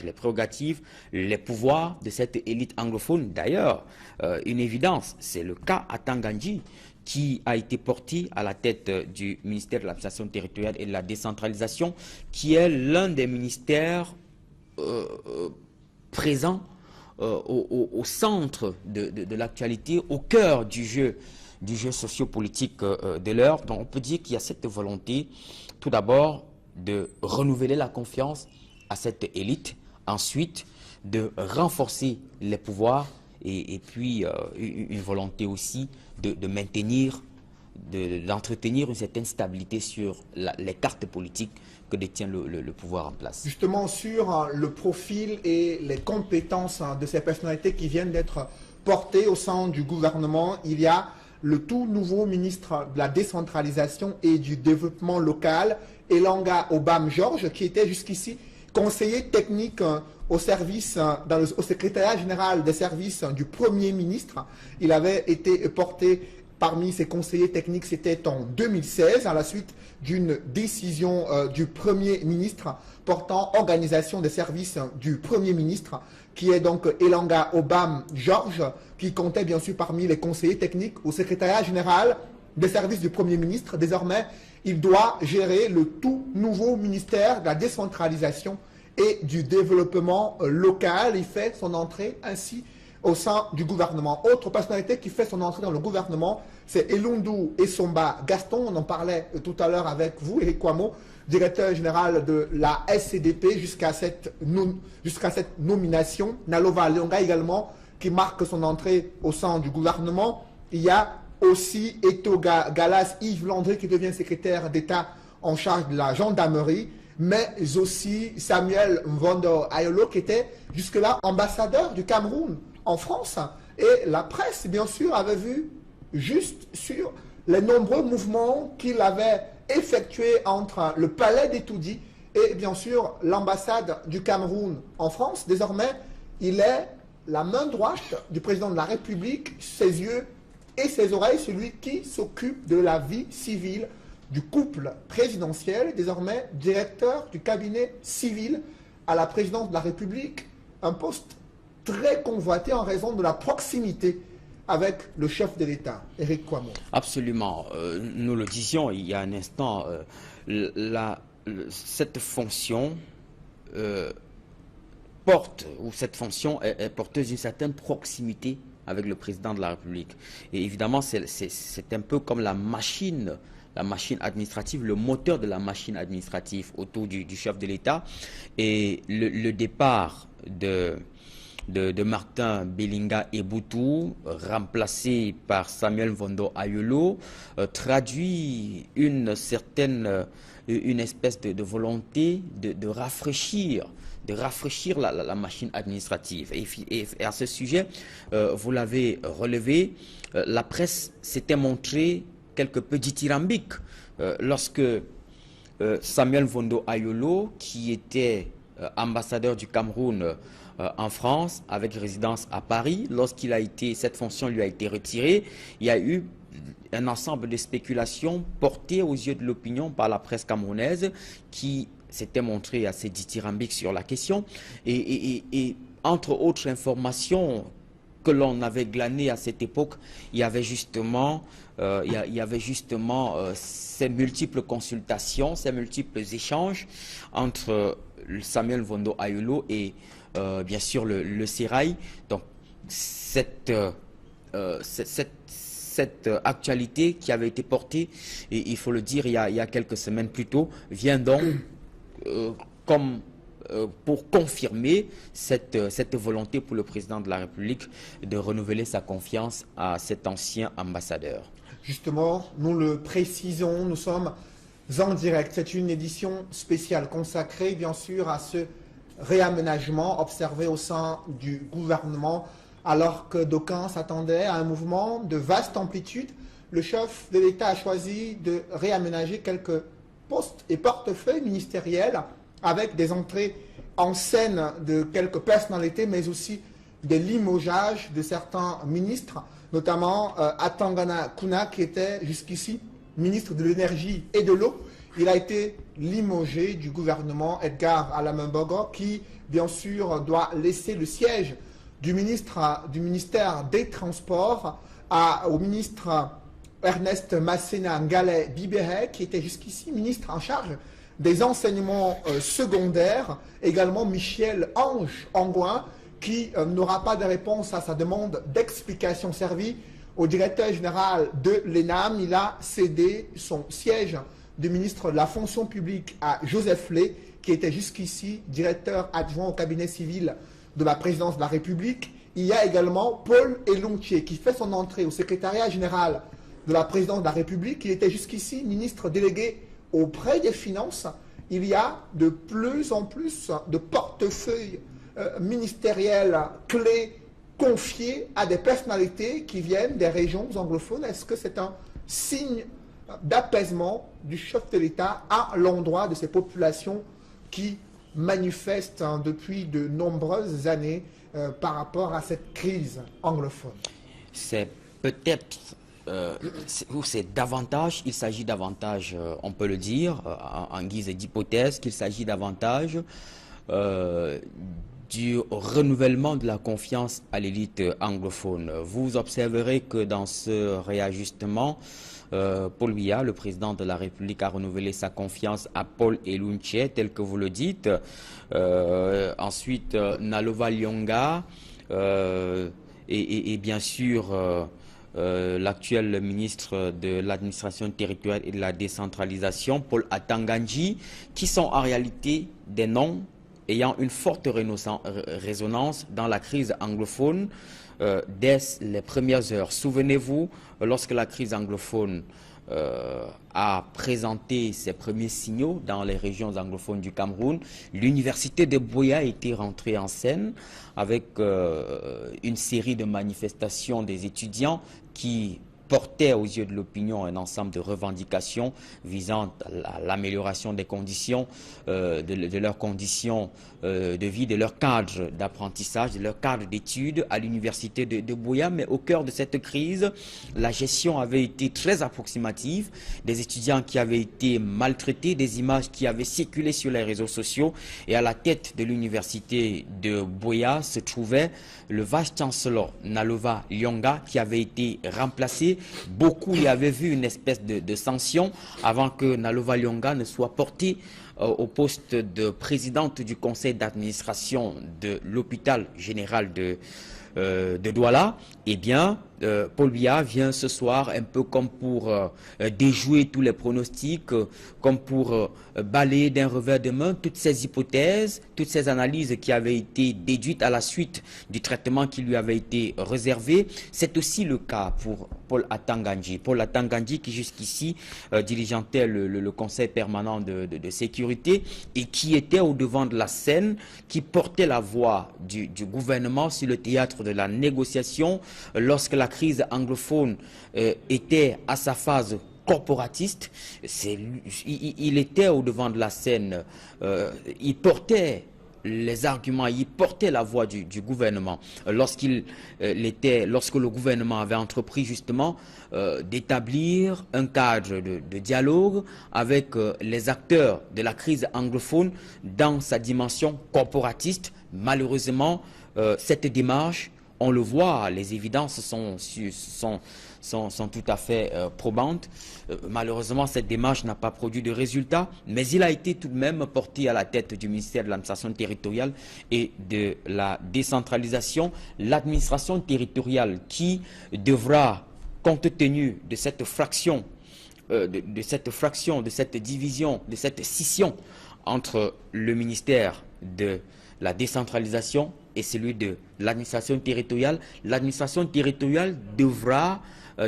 les prérogatives, les pouvoirs de cette élite anglophone. D'ailleurs, une évidence, c'est le cas à Tangandji, qui a été porté à la tête du ministère de l'administration territoriale et de la décentralisation, qui est l'un des ministères présents au centre de l'actualité, au cœur du jeu sociopolitique de l'heure. Donc on peut dire qu'il y a cette volonté, tout d'abord, de renouveler la confiance à cette élite, ensuite de renforcer les pouvoirs et puis une volonté aussi de maintenir, d'entretenir une certaine stabilité sur les cartes politiques que détient le pouvoir en place. Justement sur le profil et les compétences de ces personnalités qui viennent d'être portées au sein du gouvernement, il y a le tout nouveau ministre de la décentralisation et du développement local, Elanga Obam Georges, qui était jusqu'ici conseiller technique au secrétariat général des services du Premier ministre. Il avait été porté parmi ses conseillers techniques, c'était en 2016, à la suite d'une décision du Premier ministre portant organisation des services du Premier ministre, qui est donc Elanga Obam Georges, qui comptait bien sûr parmi les conseillers techniques au secrétariat général des services du Premier ministre. Désormais, il doit gérer le tout nouveau ministère de la décentralisation et du développement local. Il fait son entrée ainsi au sein du gouvernement. Autre personnalité qui fait son entrée dans le gouvernement, c'est Elundu Essomba Gaston. On en parlait tout à l'heure avec vous, Éric Kouamouo, directeur général de la SCDP jusqu'à cette nomination. Nalova Leonga également, qui marque son entrée au sein du gouvernement. Il y a aussi Etoga Galas Yves Landry, qui devient secrétaire d'État en charge de la gendarmerie, mais aussi Samuel Mvondo Ayolo, qui était jusque-là ambassadeur du Cameroun en France. Et la presse, bien sûr, avait vu juste sur les nombreux mouvements qu'il avait effectués entre le palais d'Etoudi et, bien sûr, l'ambassade du Cameroun en France. Désormais, il est la main droite du président de la République, ses yeux et ses oreilles, celui qui s'occupe de la vie civile du couple présidentiel, désormais directeur du cabinet civil à la présidence de la République, un poste très convoité en raison de la proximité avec le chef de l'État, Éric Kouamouo. Absolument. Nous le disions il y a un instant, cette fonction cette fonction est porteuse d'une certaine proximité avec le président de la République. Et évidemment, c'est un peu comme la machine administrative, le moteur de la machine administrative autour du chef de l'État. Et le départ de Martin Belinga Eboutou, remplacé par Samuel Vondo Ayolo, traduit une espèce de volonté de rafraîchir la machine administrative. Et à ce sujet, vous l'avez relevé, la presse s'était montrée quelque peu dithyrambique lorsque Samuel Vondo Ayolo, qui était ambassadeur du Cameroun en France, avec résidence à Paris, cette fonction lui a été retirée, il y a eu un ensemble de spéculations portées aux yeux de l'opinion par la presse camerounaise qui s'était montrée assez dithyrambique sur la question. Et entre autres informations que l'on avait glanées à cette époque, il y avait justement ces multiples consultations, ces multiples échanges entre Samuel Vondo Ayolo et bien sûr le Sérail. Donc cette actualité qui avait été portée, et il faut le dire, il y a quelques semaines plus tôt, vient donc pour confirmer cette volonté pour le président de la République de renouveler sa confiance à cet ancien ambassadeur. Justement, nous le précisons, nous sommes en direct. C'est une édition spéciale consacrée bien sûr à ce réaménagement observé au sein du gouvernement, alors que d'aucuns s'attendaient à un mouvement de vaste amplitude. Le chef de l'État a choisi de réaménager quelques postes et portefeuilles ministériels avec des entrées en scène de quelques personnalités, mais aussi des limogeages de certains ministres, notamment Atangana Kuna, qui était jusqu'ici ministre de l'énergie et de l'eau. Il a été limogé du gouvernement. Edgar Alamembogo, qui bien sûr doit laisser le siège du ministère des Transports au ministre Ernest Massena Ngale Bibere, qui était jusqu'ici ministre en charge des enseignements secondaires. Également Michel Ange Angouin, qui n'aura pas de réponse à sa demande d'explication servie au directeur général de l'ENAM. Il a cédé son siège de ministre de la fonction publique à Joseph Lay, qui était jusqu'ici directeur adjoint au cabinet civil de la présidence de la République. Il y a également Paul Elontier, qui fait son entrée au secrétariat général de la présidence de la République. Il était jusqu'ici ministre délégué auprès des Finances. Il y a de plus en plus de portefeuilles ministériels clés confiés à des personnalités qui viennent des régions anglophones. Est-ce que c'est un signe d'apaisement du chef de l'État à l'endroit de ces populations qui manifestent depuis de nombreuses années par rapport à cette crise anglophone? C'est peut-être, il s'agit davantage, on peut le dire, en guise d'hypothèse, qu'il s'agit davantage du renouvellement de la confiance à l'élite anglophone. Vous observerez que dans ce réajustement, Paul Biya, le président de la République, a renouvelé sa confiance à Paul Elunche, tel que vous le dites. Ensuite, Nalova Lyonga et bien sûr l'actuel ministre de l'administration territoriale et de la décentralisation, Paul Atanganji, qui sont en réalité des noms ayant une forte résonance dans la crise anglophone dès les premières heures. Souvenez-vous, lorsque la crise anglophone a présenté ses premiers signaux dans les régions anglophones du Cameroun, l'université de Buea était rentrée en scène avec une série de manifestations des étudiants qui portait aux yeux de l'opinion un ensemble de revendications visant à l'amélioration des conditions, de leurs conditions de vie, de leur cadre d'apprentissage, de leur cadre d'études à l'université de Buea. Mais au cœur de cette crise, la gestion avait été très approximative, des étudiants qui avaient été maltraités, des images qui avaient circulé sur les réseaux sociaux, et à la tête de l'université de Buea se trouvait le vice-chancellor Nalova Lyonga, qui avait été remplacé. Beaucoup y avaient vu une espèce de sanction avant que Nalova Lyonga ne soit portée au poste de présidente du conseil d'administration de l'hôpital général de Douala. Eh bien, Paul Biya vient ce soir un peu comme pour déjouer tous les pronostics, comme pour balayer d'un revers de main toutes ces hypothèses, toutes ces analyses qui avaient été déduites à la suite du traitement qui lui avait été réservé. C'est aussi le cas pour Paul Atangandji. Paul Atangandji qui jusqu'ici dirigeantait le Conseil permanent de sécurité et qui était au devant de la scène, qui portait la voix du gouvernement sur le théâtre de la négociation lorsque la crise anglophone était à sa phase corporatiste. Il était au devant de la scène, il portait les arguments, il portait la voix du gouvernement lorsque le gouvernement avait entrepris justement d'établir un cadre de dialogue avec les acteurs de la crise anglophone dans sa dimension corporatiste. Malheureusement, cette démarche, on le voit, les évidences sont tout à fait probantes. Malheureusement, cette démarche n'a pas produit de résultats, mais il a été tout de même porté à la tête du ministère de l'administration territoriale et de la décentralisation. L'administration territoriale qui devra, compte tenu de cette fraction, de cette division, de cette scission entre le ministère de la décentralisation et celui de l'administration territoriale devra,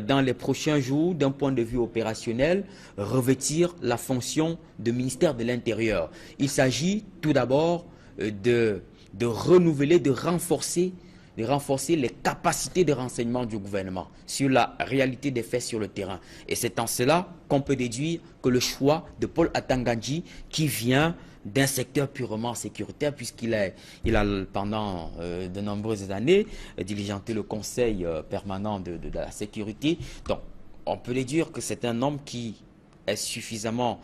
dans les prochains jours, d'un point de vue opérationnel, revêtir la fonction de ministère de l'Intérieur. Il s'agit tout d'abord de renouveler, de renforcer les capacités de renseignement du gouvernement sur la réalité des faits sur le terrain. Et c'est en cela qu'on peut déduire que le choix de Paul Atangandji, qui vient d'un secteur purement sécuritaire, puisqu'il a pendant de nombreuses années diligenté le Conseil permanent de la sécurité. Donc, on peut déduire que c'est un homme qui est suffisamment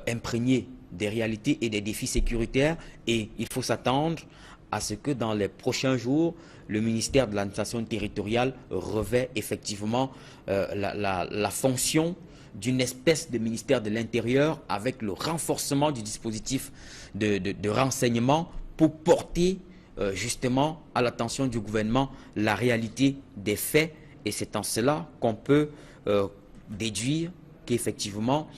imprégné des réalités et des défis sécuritaires, et il faut s'attendre à ce que dans les prochains jours, le ministère de l'administration territoriale revêt effectivement la fonction d'une espèce de ministère de l'Intérieur, avec le renforcement du dispositif de renseignement pour porter justement à l'attention du gouvernement la réalité des faits. Et c'est en cela qu'on peut déduire qu'effectivement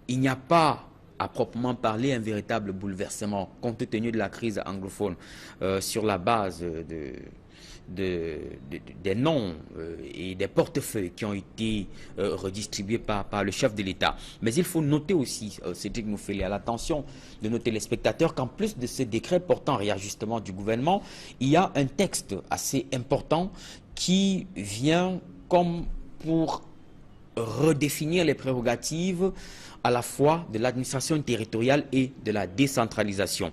il n'y a pas à proprement parler un véritable bouleversement compte tenu de la crise anglophone sur la base des noms et des portefeuilles qui ont été redistribués par le chef de l'État. Mais il faut noter aussi, Cédric Mouffelé, à l'attention de nos téléspectateurs, qu'en plus de ce décret portant réajustement du gouvernement, il y a un texte assez important qui vient comme pour redéfinir les prérogatives à la fois de l'administration territoriale et de la décentralisation.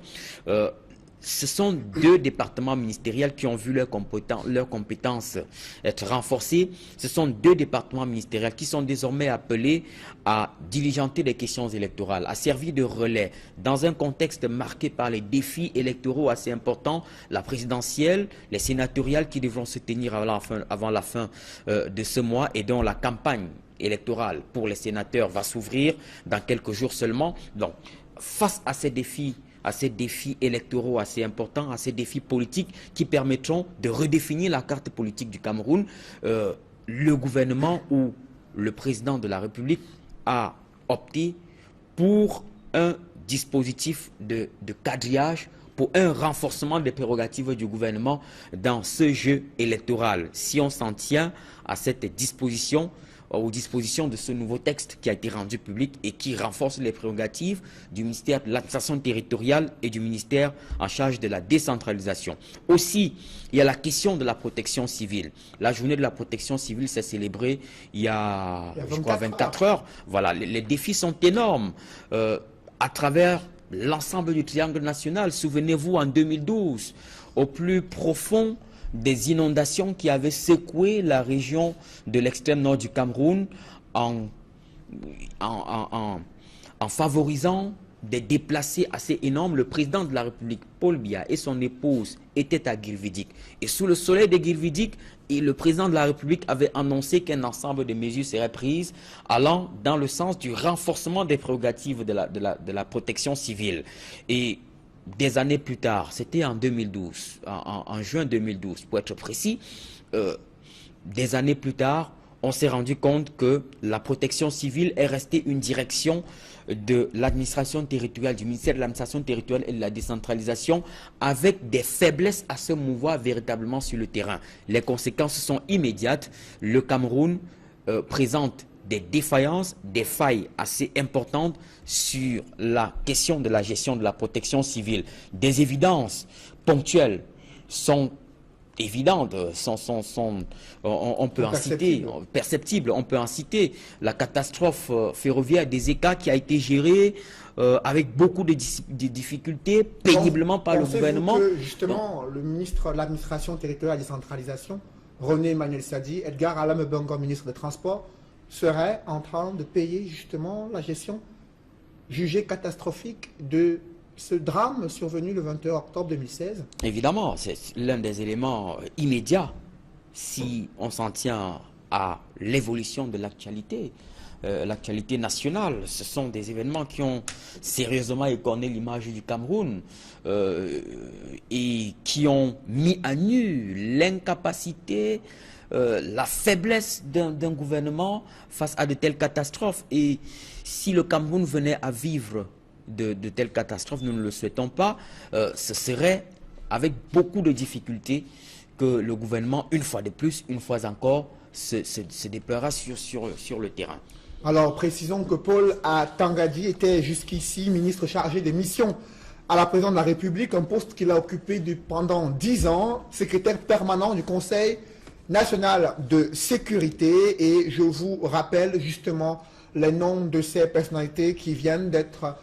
Ce sont deux départements ministériels qui ont vu leurs compétences être renforcées. Ce sont deux départements ministériels qui sont désormais appelés à diligenter les questions électorales, à servir de relais dans un contexte marqué par les défis électoraux assez importants, la présidentielle, les sénatoriales qui devront se tenir avant la fin de ce mois, et dont la campagne électorale pour les sénateurs va s'ouvrir dans quelques jours seulement. Donc, face à ces défis électoraux assez importants, à ces défis politiques qui permettront de redéfinir la carte politique du Cameroun, le gouvernement ou le président de la République a opté pour un dispositif de quadrillage, pour un renforcement des prérogatives du gouvernement dans ce jeu électoral. Si on s'en tient à cette disposition, aux dispositions de ce nouveau texte qui a été rendu public et qui renforce les prérogatives du ministère de l'administration territoriale et du ministère en charge de la décentralisation. Aussi, il y a la question de la protection civile. La journée de la protection civile s'est célébrée il y a je crois, 24 heures. Voilà, les défis sont énormes à travers l'ensemble du triangle national. Souvenez-vous, en 2012, au plus profond des inondations qui avaient secoué la région de l'extrême nord du Cameroun en favorisant des déplacés assez énormes. Le président de la République, Paul Biya, et son épouse étaient à Guilvidic. Et sous le soleil de Guilvidic, le président de la République avait annoncé qu'un ensemble de mesures seraient prises allant dans le sens du renforcement des prérogatives de la protection civile. Et des années plus tard, c'était en 2012, en juin 2012 pour être précis, des années plus tard, on s'est rendu compte que la protection civile est restée une direction de l'administration territoriale, du ministère de l'administration territoriale et de la décentralisation, avec des faiblesses à se mouvoir véritablement sur le terrain. Les conséquences sont immédiates. Le Cameroun présente des défaillances, des failles assez importantes sur la question de la gestion de la protection civile. Des évidences ponctuelles sont évidentes, on peut en citer, perceptibles, on peut en citer la catastrophe ferroviaire des ECA qui a été gérée avec beaucoup de difficultés, péniblement par le gouvernement. Que, justement, le ministre de l'administration territoriale et de la décentralisation, René Emmanuel Sadi, Edgar Alam Bongo, ministre des Transports, serait en train de payer justement la gestion jugée catastrophique de ce drame survenu le 21 octobre 2016? Évidemment, c'est l'un des éléments immédiats si on s'en tient à l'évolution de l'actualité. L'actualité nationale, ce sont des événements qui ont sérieusement écorné l'image du Cameroun et qui ont mis à nu l'incapacité, la faiblesse d'un gouvernement face à de telles catastrophes. Et si le Cameroun venait à vivre de telles catastrophes, nous ne le souhaitons pas, ce serait avec beaucoup de difficultés que le gouvernement, une fois de plus, une fois encore, se déploiera sur le terrain. Alors, précisons que Paul Atangadi était jusqu'ici ministre chargé des missions à la présidence de la République, un poste qu'il a occupé pendant 10 ans, secrétaire permanent du Conseil national de sécurité. Et je vous rappelle justement les noms de ces personnalités qui viennent d'être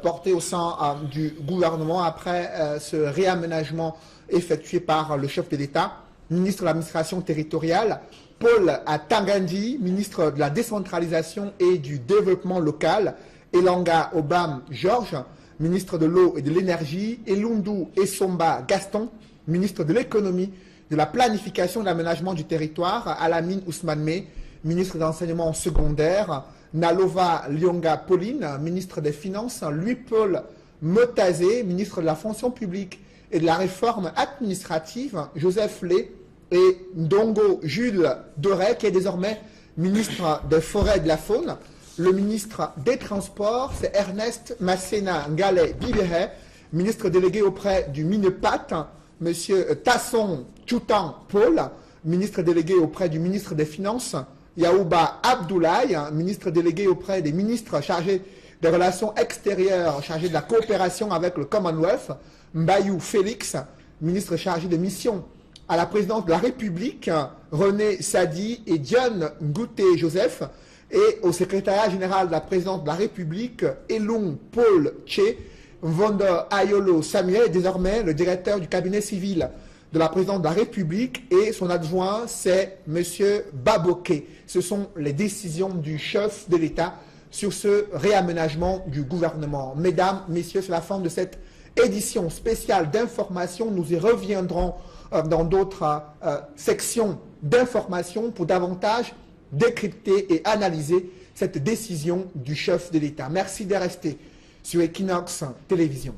portées au sein du gouvernement après ce réaménagement effectué par le chef de l'État, ministre de l'administration territoriale, Paul Atangadi, ministre de la décentralisation et du développement local, Elanga Obam Georges, ministre de l'eau et de l'énergie, Elundu Essomba Gaston, ministre de l'économie, de la planification et de l'aménagement du territoire, Alamine Ousmane Mey, ministre de l'enseignement secondaire, Nalova Lyonga Pauline, ministre des Finances, Louis-Paul Motazé, ministre de la fonction publique et de la réforme administrative, Joseph Lé, et Ndongo Jules Doré, qui est désormais ministre des Forêts et de la Faune. Le ministre des Transports, c'est Ernest Massena Ngale Bibere, ministre délégué auprès du MINEPAT, Monsieur Tasson Tchoutan Paul, ministre délégué auprès du ministre des Finances, Yaouba Abdoulaye, ministre délégué auprès des ministres chargés des relations extérieures, chargé de la coopération avec le Commonwealth, Mbayou Félix, ministre chargé des missions à la présidence de la République, René Sadi et Diane Ngouté Joseph, et au secrétariat général de la présidence de la République, Elung Paul Tché, Mvondo Ayolo Samuel, désormais le directeur du cabinet civil de la présidence de la République, et son adjoint, c'est M. Baboké. Ce sont les décisions du chef de l'État sur ce réaménagement du gouvernement. Mesdames, Messieurs, c'est la fin de cette édition spéciale d'information. Nous y reviendrons dans d'autres sections d'information pour davantage décrypter et analyser cette décision du chef de l'État. Merci de rester sur Equinox Télévision.